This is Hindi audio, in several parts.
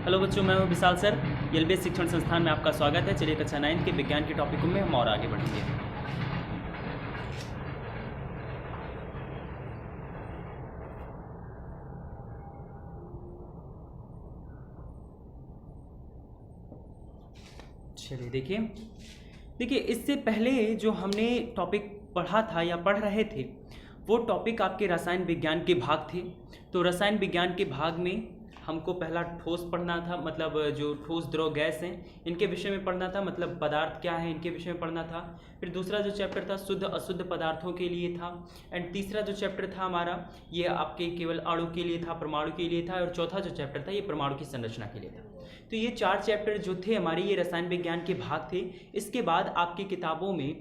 हेलो बच्चों, मैं हूं विशाल सर। एलबीएस शिक्षण संस्थान में आपका स्वागत है। चलिए कक्षा 9 के विज्ञान के टॉपिकों में हम और आगे बढ़ेंगे। चलिए देखिए इससे पहले जो हमने टॉपिक पढ़ा था या पढ़ रहे थे वो टॉपिक आपके रसायन विज्ञान के भाग थे। तो रसायन विज्ञान के भाग में हमको पहला ठोस पढ़ना था, मतलब जो ठोस द्रव गैस हैं इनके विषय में पढ़ना था, मतलब पदार्थ क्या है इनके विषय में पढ़ना था। फिर दूसरा जो चैप्टर था शुद्ध अशुद्ध पदार्थों के लिए था। एंड तीसरा जो चैप्टर था हमारा ये आपके केवल अणु के लिए था, परमाणु के लिए था। और चौथा जो चैप्टर था ये परमाणु की संरचना के लिए था। तो ये 4 चैप्टर जो थे हमारे ये रसायन विज्ञान के भाग थे। इसके बाद आपकी किताबों में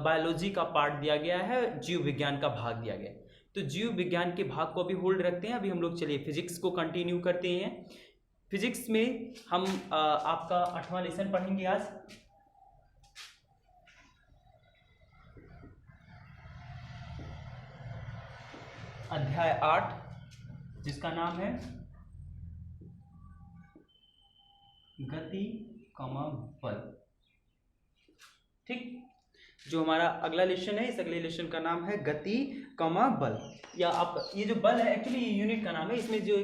बायोलॉजी का पार्ट दिया गया है, जीव विज्ञान का भाग दिया गया है। तो जीव विज्ञान के भाग को अभी होल्ड रखते हैं। अभी हम लोग चलिए फिजिक्स को कंटिन्यू करते हैं। फिजिक्स में हम आपका 8वां लेसन पढ़ेंगे आज। अध्याय 8 जिसका नाम है गति कमा बल। ठीक, जो हमारा अगला लेसन है इस अगले लेसन का नाम है गति कमा बल। या आप ये जो बल है एक्चुअली ये यूनिट का नाम है। इसमें जो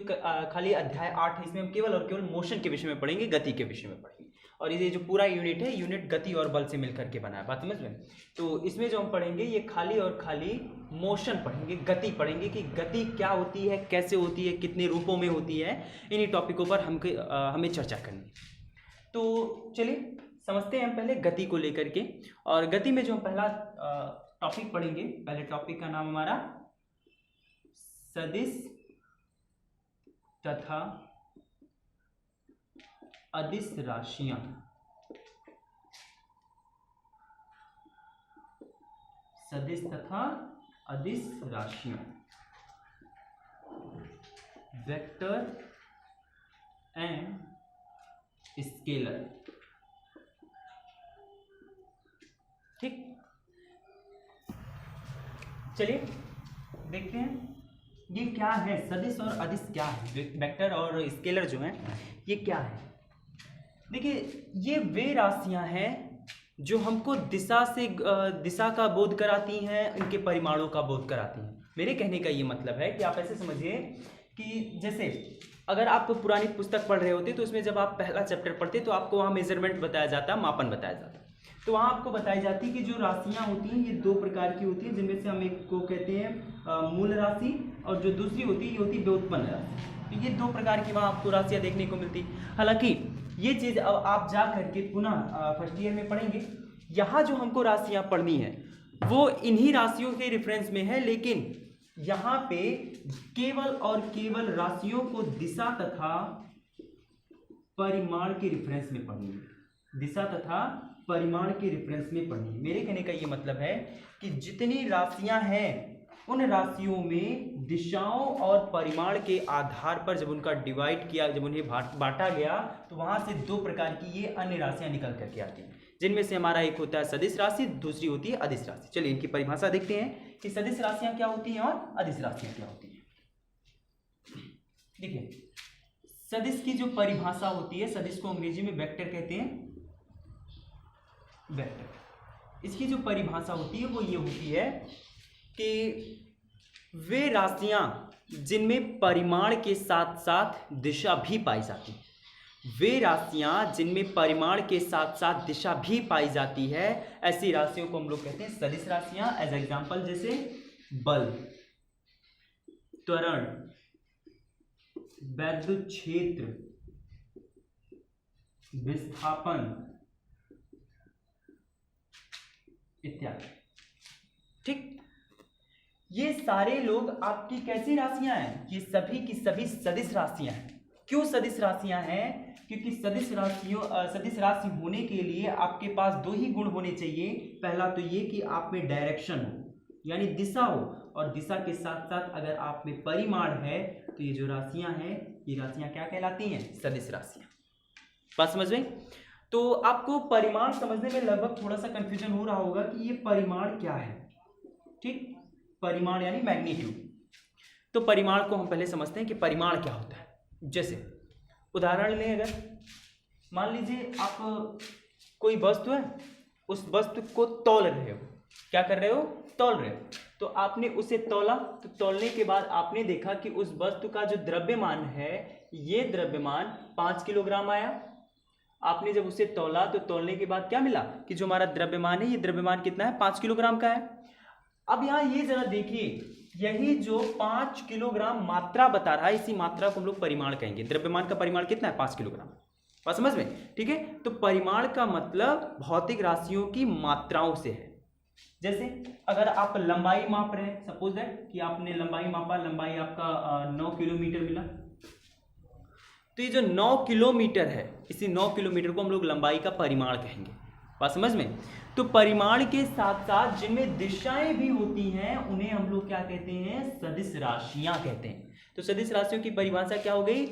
खाली अध्याय 8 है इसमें हम केवल और केवल मोशन के विषय में पढ़ेंगे, गति के विषय में पढ़ेंगे। और ये जो पूरा यूनिट है यूनिट गति और बल से मिलकर के बना है, बात समझ में। तो इसमें जो हम पढ़ेंगे ये खाली और खाली मोशन पढ़ेंगे, गति पढ़ेंगे कि गति क्या होती है, कैसे होती है, कितने रूपों में होती है। इन्हीं टॉपिकों पर हमें चर्चा करनी। तो चलिए समझते हैं हम पहले गति को लेकर के। और गति में जो हम पहला टॉपिक पढ़ेंगे, पहले टॉपिक का नाम हमारा सदिश तथा अदिश राशियां। सदिश तथा अदिश राशियां, वेक्टर एंड स्केलर। ठीक, चलिए देखते हैं ये क्या है, सदिश और अदिश क्या है, वेक्टर और स्केलर जो है ये क्या है। देखिए ये वे राशियां हैं जो हमको दिशा का बोध कराती हैं, इनके परिमाणों का बोध कराती हैं। मेरे कहने का ये मतलब है कि आप ऐसे समझिए कि जैसे अगर आप पुरानी पुस्तक पढ़ रहे होते तो उसमें जब आप पहला चैप्टर पढ़ते तो आपको वहाँ मेजरमेंट बताया जाता, मापन बताया जाता। तो वहाँ आपको बताई जाती कि जो राशियाँ होती हैं ये 2 प्रकार की होती हैं, जिनमें से हम एक को कहते हैं मूल राशि और जो दूसरी होती है ये होती है व्युत्पन्न राशि। तो ये 2 प्रकार की वहाँ आपको राशियाँ देखने को मिलती। हालांकि ये चीज़ अब आप जा करके पुनः फर्स्ट ईयर में पढ़ेंगे। यहाँ जो हमको राशियाँ पढ़नी है वो इन्हीं राशियों के रेफरेंस में है, लेकिन यहाँ पे केवल और केवल राशियों को दिशा तथा परिमाण के रेफरेंस में पढ़नी है, दिशा तथा परिमाण के रेफरेंस में पढ़नी है। मेरे कहने का ये मतलब है कि जितनी राशियां हैं उन राशियों में दिशाओं और परिमाण के आधार पर जब उनका डिवाइड किया, जब उन्हें बांटा गया तो वहां से 2 प्रकार की ये अन्य राशियां निकल करके आती हैं, जिनमें से हमारा एक होता है सदिश राशि, दूसरी होती है अदिश राशि। चलिए इनकी परिभाषा देखते हैं कि सदिश राशियां क्या होती हैं और अदिश राशियां क्या होती हैं। देखिए सदिश की जो परिभाषा होती है, सदिश को अंग्रेजी में वेक्टर कहते हैं, वेक्टर। इसकी जो परिभाषा होती है वो ये होती है कि वे राशियां जिनमें परिमाण के साथ साथ दिशा भी पाई जाती है, वे राशियां जिनमें परिमाण के साथ साथ दिशा भी पाई जाती है, ऐसी राशियों को हम लोग कहते हैं सदिश राशियां। एज एग्जांपल जैसे बल, त्वरण, वैद्युत क्षेत्र, विस्थापन इत्यादि। ठीक, ये सारे लोग आपकी कैसी राशियां हैं, ये सभी की सभी सदिश राशियां हैं। क्यों सदिश राशियां हैं? क्योंकि सदिश राशि होने के लिए आपके पास 2 ही गुण होने चाहिए। पहला तो ये कि आप में डायरेक्शन हो यानी दिशा हो, और दिशा के साथ साथ अगर आप में परिमाण है तो ये जो राशियां हैं ये राशियां क्या कहलाती हैं, सदिश राशियां। बात समझ में? तो आपको परिमाण समझने में लगभग थोड़ा सा कंफ्यूजन हो रहा होगा कि ये परिमाण क्या है। ठीक, परिमाण यानी मैग्नीट्यूड। तो परिमाण को हम पहले समझते हैं कि परिमाण क्या होता है। जैसे उदाहरण लें, अगर मान लीजिए आप कोई वस्तु है, उस वस्तु को तौल रहे हो, क्या कर रहे हो, तौल रहे हो। तो आपने उसे तौला, तो तौलने के बाद आपने देखा कि उस वस्तु का जो द्रव्यमान है, ये द्रव्यमान 5 किलोग्राम आया। आपने जब उसे तौला तो तौलने के बाद क्या मिला कि जो हमारा द्रव्यमान है, ये द्रव्यमान कितना है, 5 किलोग्राम का है। अब यहाँ ये जरा देखिए, यही जो 5 किलोग्राम मात्रा बता रहा है, इसी मात्रा को हम लोग परिमाण कहेंगे। द्रव्यमान का परिमाण कितना है, 5 किलोग्राम। बात समझ में, ठीक है। तो परिमाण का मतलब भौतिक राशियों की मात्राओं से है। जैसे अगर आप लंबाई माप रहे हैं, सपोज है कि आपने लंबाई मापा, लंबाई आपका 9 किलोमीटर मिला, तो ये जो 9 किलोमीटर है, इसी 9 किलोमीटर को हम लोग लंबाई का परिमाण कहेंगे। बात समझ में। तो परिमाण के साथ साथ जिनमें दिशाएं भी होती हैं, उन्हें हम लोग क्या कहते हैं, सदिश राशियां कहते हैं। तो सदिश राशियों की परिभाषा क्या हो गई,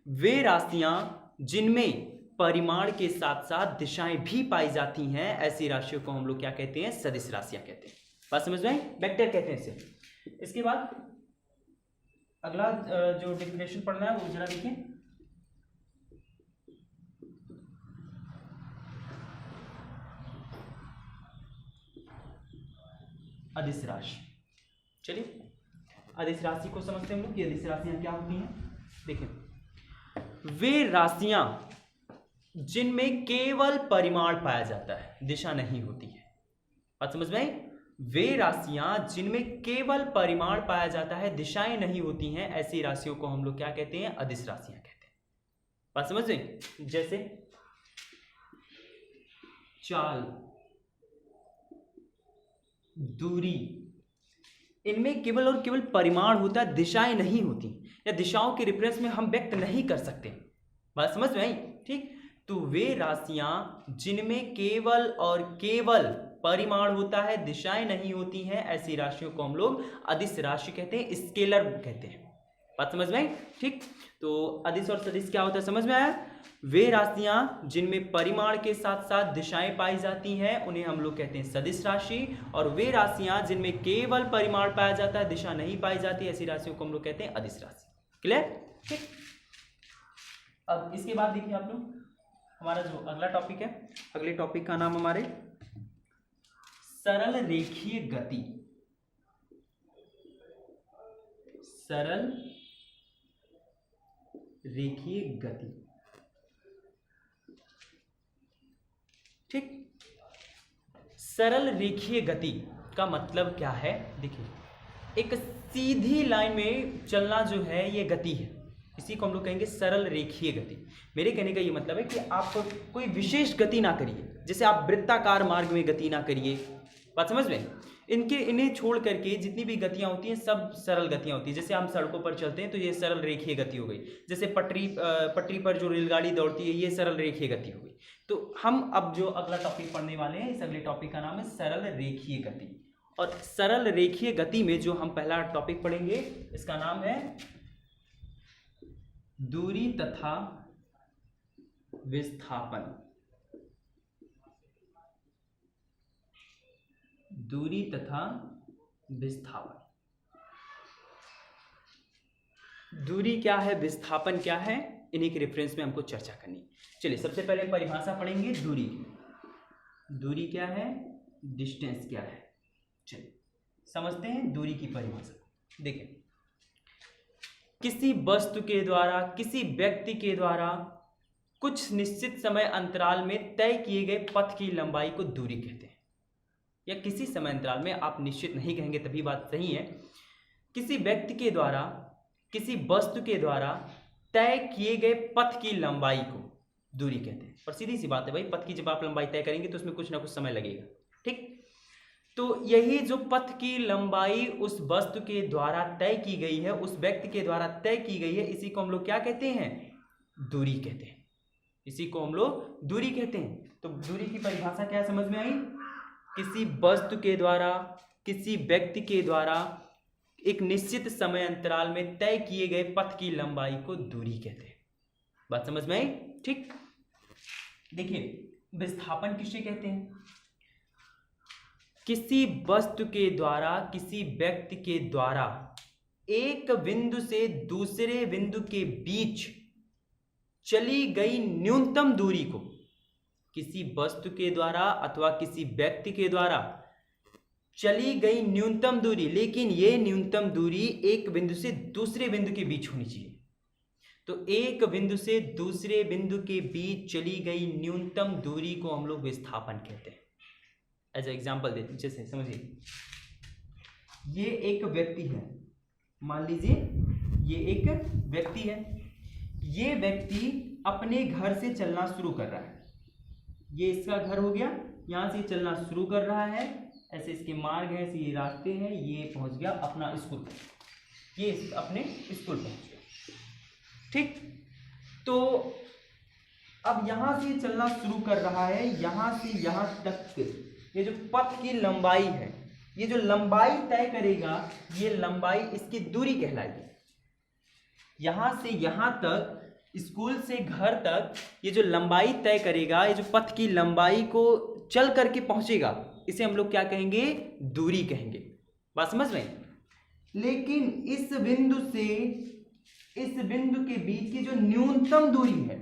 वे राशियां जिनमें परिमाण के साथ साथ दिशाएं भी पाई जाती हैं, ऐसी राशियों को हम लोग क्या कहते हैं, सदिश राशियां कहते हैं। बात समझ में, वेक्टर कहते हैं इसे। इसके बाद अगला जो डेफिनेशन पढ़ना है वो जरा देखिए। अदिश राशि, चलिए अदिश राशि को समझते हैं हम लोग कि अदिश राशियां क्या होती हैं। देखिए, वे राशियां जिनमें केवल परिमाण पाया जाता है, दिशा नहीं होती है। बात समझ में आई। वे राशियां जिनमें केवल परिमाण पाया जाता है, दिशाएं नहीं होती हैं, ऐसी राशियों को हम लोग क्या कहते हैं, अदिश राशियां कहते हैं। बात समझ में। जैसे चाल, दूरी, इनमें केवल और केवल परिमाण होता है, दिशाएं नहीं होती, या दिशाओं के रेफरेंस में हम व्यक्त नहीं कर सकते। बात समझ में आई, ठीक। तो वे राशियां जिनमें केवल और केवल परिमाण होता है, दिशाएं नहीं होती हैं, ऐसी राशियों को हम लोग अदिश राशि कहते हैं, स्केलर कहते हैं। बात समझ में आई, ठीक। तो अदिश और सदिश क्या होता है, समझ में आया। वे राशियां जिनमें परिमाण के साथ साथ दिशाएं पाई जाती हैं, उन्हें हम लोग कहते हैं सदिश राशि। और वे राशियां जिनमें केवल परिमाण पाया जाता है, दिशा नहीं पाई जाती, ऐसी राशियों को हम लोग कहते हैं अदिश राशि। क्लियर, ठीक। अब इसके बाद देखिए आप लोग, हमारा जो अगला टॉपिक है, अगले टॉपिक का नाम हमारे सरल रेखीय गति। सरल रेखीय गति, ठीक। सरल रेखीय गति का मतलब क्या है, देखिए, एक सीधी लाइन में चलना जो है ये गति है, इसी को हम लोग कहेंगे सरल रेखीय गति। मेरे कहने का ये मतलब है कि आप कोई विशेष गति ना करिए, जैसे आप वृत्ताकार मार्ग में गति ना करिए। बात समझ में। इन्हें छोड़ करके जितनी भी गतियां होती हैं, सब सरल गतियां होती हैं। जैसे हम सड़कों पर चलते हैं तो ये सरल रेखीय गति हो गई। जैसे पटरी पर जो रेलगाड़ी दौड़ती है, ये सरल रेखीय गति हो गई। तो हम अब जो अगला टॉपिक पढ़ने वाले हैं, इस अगले टॉपिक का नाम है सरल रेखीय गति। और सरल रेखीय गति में जो हम पहला टॉपिक पढ़ेंगे, इसका नाम है दूरी तथा विस्थापन। दूरी तथा विस्थापन। दूरी क्या है, विस्थापन क्या है, इन्हीं के रेफरेंस में हमको चर्चा करनी। चलिए सबसे पहले परिभाषा पढ़ेंगे दूरी की। दूरी क्या है, डिस्टेंस क्या है। चलिए समझते हैं दूरी की परिभाषा। देखिए, किसी वस्तु के द्वारा, किसी व्यक्ति के द्वारा कुछ निश्चित समय अंतराल में तय किए गए पथ की लंबाई को दूरी कहते हैं। या किसी समय अंतराल में, आप निश्चित नहीं कहेंगे तभी बात सही है। किसी व्यक्ति के द्वारा, किसी वस्तु के द्वारा तय किए गए पथ की लंबाई को दूरी कहते हैं। और सीधी सी बात है भाई, पथ की जब आप लंबाई तय करेंगे तो उसमें कुछ ना कुछ समय लगेगा, ठीक। तो यही जो पथ की लंबाई उस वस्तु के द्वारा तय की गई है, उस व्यक्ति के द्वारा तय की गई है, इसी को हम लोग क्या कहते हैं, दूरी कहते हैं। इसी को हम लोग दूरी कहते हैं। तो दूरी की परिभाषा क्या समझ में आई, किसी वस्तु के द्वारा, किसी व्यक्ति के द्वारा एक निश्चित समय अंतराल में तय किए गए पथ की लंबाई को दूरी कहते हैं। बात समझ में आई, ठीक। देखिए, विस्थापन किसे कहते हैं, किसी वस्तु के द्वारा, किसी व्यक्ति के द्वारा एक बिंदु से दूसरे बिंदु के बीच चली गई न्यूनतम दूरी को किसी वस्तु के द्वारा अथवा किसी व्यक्ति के द्वारा चली गई न्यूनतम दूरी, लेकिन ये न्यूनतम दूरी एक बिंदु से दूसरे बिंदु के बीच होनी चाहिए। तो एक बिंदु से दूसरे बिंदु के बीच चली गई न्यूनतम दूरी को हम लोग विस्थापन कहते हैं। एज एग्जाम्पल देते हैं, जैसे समझिए ये एक व्यक्ति है, मान लीजिए ये एक व्यक्ति है। ये व्यक्ति अपने घर से चलना शुरू कर रहा है, ये इसका घर हो गया, यहाँ से चलना शुरू कर रहा है, ऐसे इसके मार्ग हैं, ऐसे ये रास्ते हैं, ये पहुँच गया अपना स्कूल, ये अपने स्कूल पहुँच गया। ठीक, तो अब यहाँ से चलना शुरू कर रहा है, यहाँ से यहाँ तक ये जो पथ की लंबाई है, ये जो लंबाई तय करेगा, ये लंबाई इसकी दूरी कहलाएगी। यहाँ से यहाँ तक, स्कूल से घर तक ये जो लंबाई तय करेगा, ये जो पथ की लंबाई को चल करके पहुँचेगा, इसे हम लोग क्या कहेंगे? दूरी कहेंगे। बात समझ में? लेकिन इस बिंदु से इस बिंदु के बीच की जो न्यूनतम दूरी है,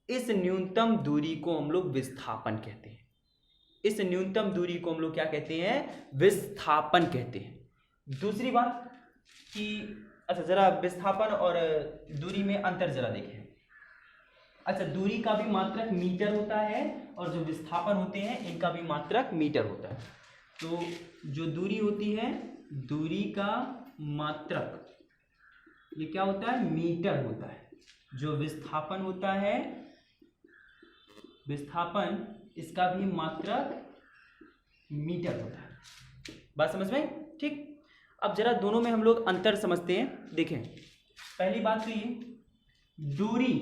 इस न्यूनतम दूरी को हम लोग विस्थापन कहते हैं। इस न्यूनतम दूरी को हम लोग क्या कहते हैं? विस्थापन कहते हैं। दूसरी बात कि अच्छा जरा विस्थापन और दूरी में अंतर जरा देखें। अच्छा, दूरी का भी मात्रक मीटर होता है और जो विस्थापन होते हैं इनका भी मात्रक मीटर होता है। तो जो दूरी होती है, दूरी का मात्रक ये क्या होता है? मीटर होता है। जो विस्थापन होता है, विस्थापन इसका भी मात्रक मीटर होता है। बात समझ में? ठीक, अब जरा दोनों में हम लोग अंतर समझते हैं। देखें, पहली बात तो ये दूरी,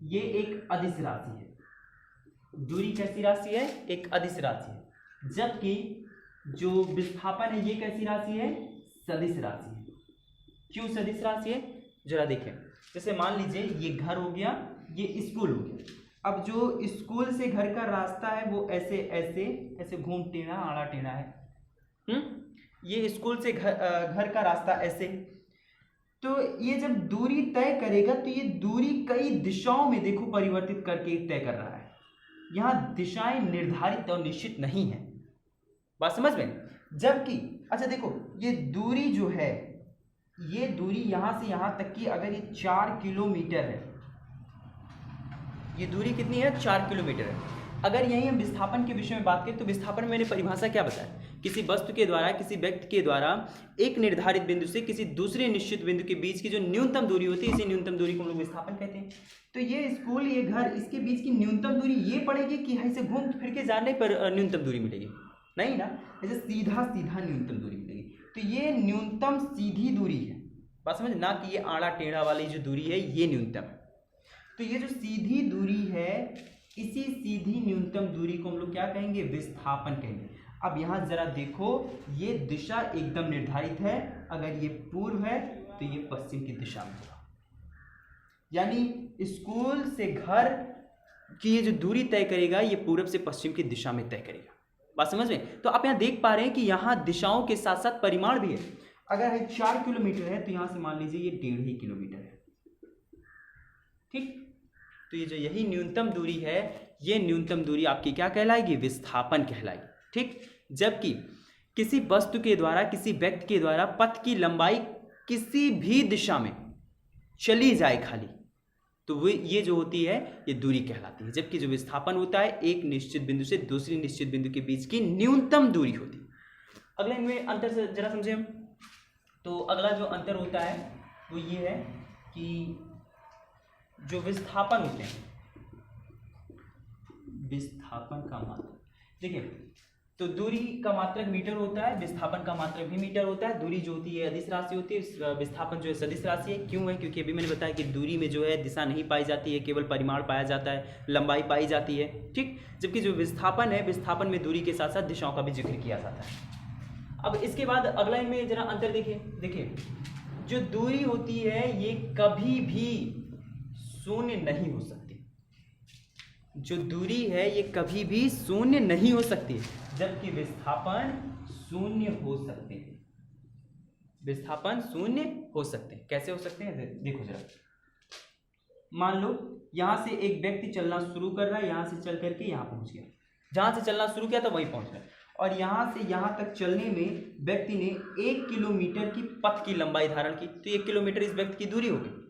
ये एक अदिश राशि है। दूरी कैसी राशि है? एक अदिश राशि है। जबकि जो विस्थापन है ये कैसी राशि है? सदिश राशि है। क्यों सदिश राशि है? जरा देखें, जैसे मान लीजिए ये घर हो गया, ये स्कूल हो गया। अब जो स्कूल से घर का रास्ता है वो ऐसे ऐसे ऐसे घूम टेढ़ा आड़ा टेढ़ा है। ये स्कूल से घर का रास्ता ऐसे, तो ये जब दूरी तय करेगा तो ये दूरी कई दिशाओं में देखो परिवर्तित करके तय कर रहा है। यहाँ दिशाएं निर्धारित और निश्चित नहीं है। बात समझ में? जबकि अच्छा देखो, ये दूरी जो है, ये दूरी यहाँ से यहाँ तक की अगर ये 4 किलोमीटर है, ये दूरी कितनी है? 4 किलोमीटर है। अगर यहीं हम विस्थापन के विषय में बात करें तो विस्थापन में मैंने परिभाषा क्या बताया? किसी वस्तु के द्वारा, किसी व्यक्ति के द्वारा एक निर्धारित बिंदु से किसी दूसरे निश्चित बिंदु के बीच की जो न्यूनतम दूरी होती है, इसी न्यूनतम दूरी को हम लोग विस्थापन कहते हैं। तो ये स्कूल, ये घर, इसके बीच की न्यूनतम दूरी ये पड़ेगी कि ऐसे घूम फिर के जाने पर न्यूनतम दूरी मिलेगी? नहीं ना, ऐसे सीधा सीधा न्यूनतम दूरी मिलेगी। तो ये न्यूनतम सीधी दूरी है। बात समझ ना, कि ये आड़ा टेढ़ा वाली जो दूरी है ये न्यूनतम है। तो ये जो सीधी दूरी है, इसी सीधी न्यूनतम दूरी को हम लोग क्या कहेंगे? विस्थापन कहेंगे। अब यहाँ जरा देखो, ये दिशा एकदम निर्धारित है। अगर ये पूर्व है तो ये पश्चिम की दिशा में होगा, यानी स्कूल से घर की ये जो दूरी तय करेगा ये पूर्व से पश्चिम की दिशा में तय करेगा। बात समझ में? तो आप यहाँ देख पा रहे हैं कि यहाँ दिशाओं के साथ साथ परिमाण भी है। अगर 4 किलोमीटर है तो यहाँ से मान लीजिए ये 1.5 किलोमीटर है। ठीक, तो ये जो यही न्यूनतम दूरी है, ये न्यूनतम दूरी आपकी क्या कहलाएगी? विस्थापन कहलाएगी। ठीक, जबकि किसी वस्तु के द्वारा, किसी व्यक्ति के द्वारा पथ की लंबाई किसी भी दिशा में चली जाए खाली, तो वो ये जो होती है ये दूरी कहलाती है। जबकि जो विस्थापन होता है एक निश्चित बिंदु से दूसरी निश्चित बिंदु के बीच की न्यूनतम दूरी होती है। अगले इनमें अंतर से जरा समझे हम। तो अगला जो अंतर होता है वो ये है कि जो विस्थापन होते हैं, विस्थापन का मात्रक देखिए, तो दूरी का मात्रक मीटर होता है, विस्थापन का मात्रक भी मीटर होता है। दूरी जो होती है अदिश राशि होती है, विस्थापन जो है सदिश राशि है। क्यों है? क्योंकि अभी मैंने बताया कि दूरी में जो है दिशा नहीं पाई जाती है, केवल परिमाण पाया जाता है, लंबाई पाई जाती है। ठीक, जबकि जो विस्थापन है, विस्थापन में दूरी के साथ साथ दिशाओं का भी जिक्र किया जाता है। अब इसके बाद अगला इनमें जरा अंतर देखिए, जो दूरी होती है ये कभी भी शून्य नहीं हो सकती। जो दूरी है ये कभी भी शून्य नहीं हो सकती, जबकि विस्थापन शून्य हो सकते हैं। विस्थापन शून्य हो सकते हैं। कैसे हो सकते हैं? देखो जरा, मान लो यहाँ से एक व्यक्ति चलना शुरू कर रहा है, यहाँ से चल करके यहाँ पहुँच गया, जहाँ से चलना शुरू किया था वहीं पहुँच गया, और यहाँ से यहाँ तक चलने में व्यक्ति ने 1 किलोमीटर की पथ की लंबाई धारण की, तो 1 किलोमीटर इस व्यक्ति की दूरी हो गई।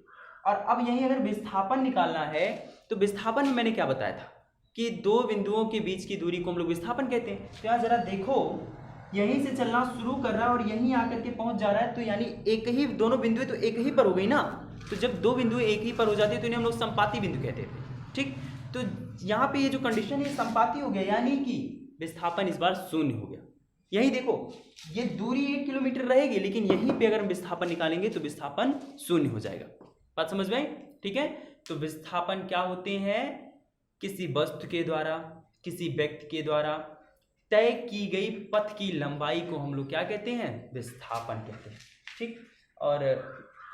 और अब यहीं अगर विस्थापन निकालना है तो विस्थापन में मैंने क्या बताया था कि दो बिंदुओं के बीच की दूरी को हम लोग विस्थापन कहते हैं। तो यहाँ जरा देखो, यहीं से चलना शुरू कर रहा है और यहीं आकर के पहुंच जा रहा है, तो यानी एक ही, दोनों बिंदुएं तो एक ही पर हो गई ना। तो जब दो बिंदुएं एक ही पर हो जाती है तो इन्हें हम लोग संपाती बिंदु कहते हैं। ठीक, तो यहाँ पे ये जो कंडीशन है संपाती हो गया, यानी कि विस्थापन इस बार शून्य हो गया। यही देखो, ये दूरी 1 किलोमीटर रहेगी, लेकिन यहीं पे अगर हम विस्थापन निकालेंगे तो विस्थापन शून्य हो जाएगा। बात समझ में आई? ठीक है, तो विस्थापन क्या होते हैं? किसी वस्तु के द्वारा, किसी व्यक्ति के द्वारा तय की गई पथ की लंबाई को हम लोग क्या कहते हैं? विस्थापन कहते हैं। ठीक, और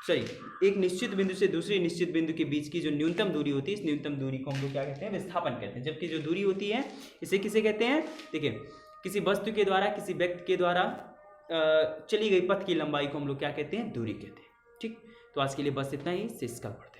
चलिए, एक निश्चित बिंदु से दूसरे निश्चित बिंदु के बीच की जो न्यूनतम दूरी होती है, इस न्यूनतम दूरी को हम लोग क्या कहते हैं? विस्थापन कहते हैं। जबकि जो दूरी होती है इसे किसे कहते हैं? देखिए, किसी वस्तु के द्वारा, किसी व्यक्ति के द्वारा चली गई पथ की लंबाई को हम लोग क्या कहते हैं? दूरी कहते हैं। ठीक, तो आज के लिए बस इतना ही, शेष कल पढ़ते हैं।